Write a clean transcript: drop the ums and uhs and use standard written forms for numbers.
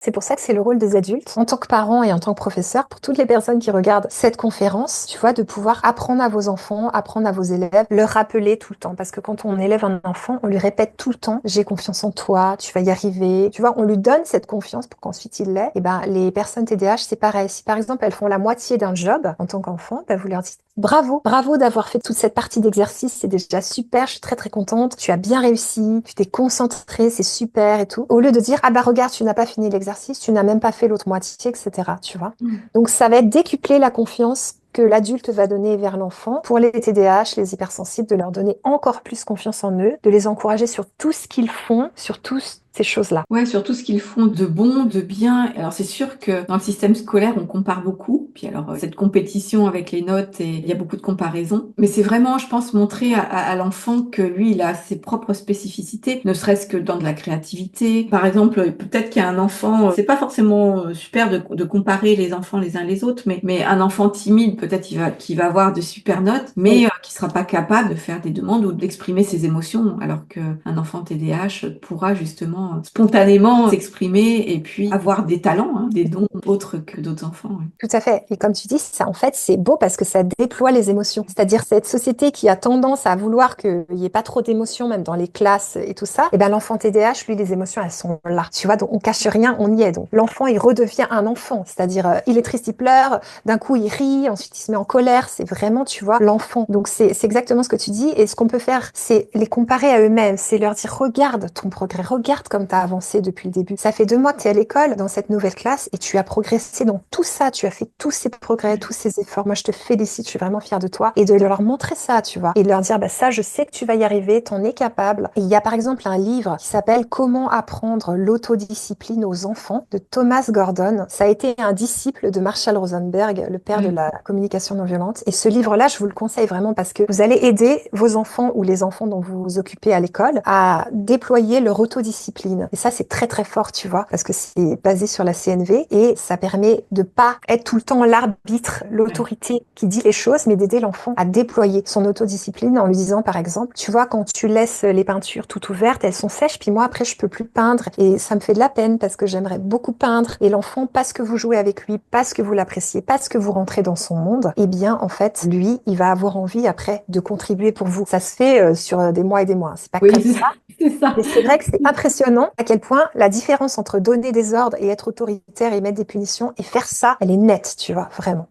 C'est pour ça que c'est le rôle des adultes, en tant que parents et en tant que professeurs, pour toutes les personnes qui regardent cette conférence, tu vois, de pouvoir apprendre à vos enfants, apprendre à vos élèves, leur rappeler tout le temps. Parce que quand on élève un enfant, on lui répète tout le temps, j'ai confiance en toi, tu vas y arriver. Tu vois, on lui donne cette confiance pour qu'ensuite il l'ait. Et ben, les personnes TDAH, c'est pareil. Si par exemple, elles font la moitié d'un job en tant qu'enfant, ben, vous leur dites bravo, bravo d'avoir fait toute cette partie d'exercice, c'est déjà super, je suis très très contente, tu as bien réussi, tu t'es concentré, c'est super et tout. Au lieu de dire, ah bah regarde, tu n'as pas fini l'exercice, tu n'as même pas fait l'autre moitié, etc. Tu vois. Mm. Donc ça va être décupler la confiance que l'adulte va donner vers l'enfant. Pour les TDAH, les hypersensibles, de leur donner encore plus confiance en eux, de les encourager sur tout ce qu'ils font, sur toutes ces choses-là. Ouais, surtout ce qu'ils font de bon, de bien. Alors c'est sûr que dans le système scolaire, on compare beaucoup. Puis alors cette compétition avec les notes, et il y a beaucoup de comparaisons. Mais c'est vraiment, je pense, montrer à l'enfant que lui, il a ses propres spécificités, ne serait-ce que dans de la créativité. Par exemple, peut-être qu'il y a un enfant, c'est pas forcément super de comparer les enfants les uns les autres, mais un enfant timide, peut-être qu'il va avoir de super notes, mais Oui. qui sera pas capable de faire des demandes ou d'exprimer ses émotions, alors qu'un enfant TDAH pourra justement spontanément s'exprimer et puis avoir des talents, hein, des dons autres que d'autres enfants. Ouais. Tout à fait. Et comme tu dis, ça, en fait, c'est beau parce que ça déploie les émotions. C'est-à-dire cette société qui a tendance à vouloir qu'il n'y ait pas trop d'émotions, même dans les classes et tout ça. Et ben l'enfant TDAH, lui, les émotions, elles sont là. Tu vois, donc on cache rien, on y est. Donc l'enfant, il redevient un enfant. C'est-à-dire, il est triste, il pleure, d'un coup, il rit, ensuite il se met en colère. C'est vraiment, tu vois, l'enfant. Donc c'est exactement ce que tu dis. Et ce qu'on peut faire, c'est les comparer à eux-mêmes. C'est leur dire, regarde ton progrès, regarde comme tu as avancé depuis le début. Ça fait 2 mois que tu es à l'école, dans cette nouvelle classe, et tu as progressé dans tout ça. Tu as fait tous ces progrès, tous ces efforts. Moi, je te félicite, je suis vraiment fière de toi. Et de leur montrer ça, tu vois. Et de leur dire, bah, ça, je sais que tu vas y arriver, t'en es capable. Et il y a par exemple un livre qui s'appelle Comment apprendre l'autodiscipline aux enfants de Thomas Gordon. Ça a été un disciple de Marshall Rosenberg, le père de Ouais. la communication non violente. Et ce livre-là, je vous le conseille vraiment parce que vous allez aider vos enfants ou les enfants dont vous vous occupez à l'école à déployer leur autodiscipline. Et ça, c'est très, très fort, tu vois, parce que c'est basé sur la CNV et ça permet de pas être tout le temps l'arbitre, Ouais. l'autorité qui dit les choses, mais d'aider l'enfant à déployer son autodiscipline en lui disant, par exemple, tu vois, quand tu laisses les peintures toutes ouvertes, elles sont sèches, puis moi, après, je peux plus peindre et ça me fait de la peine parce que j'aimerais beaucoup peindre. Et l'enfant, parce que vous jouez avec lui, parce que vous l'appréciez, parce que vous rentrez dans son monde, eh bien, en fait, lui, il va avoir envie après de contribuer pour vous. Ça se fait sur des mois et des mois. C'est pas Oui, comme c'est ça. ça. C'est ça. Mais c'est vrai que c'est impressionnant à quel point la différence entre donner des ordres et être autoritaire et mettre des punitions et faire ça, elle est nette, tu vois, vraiment.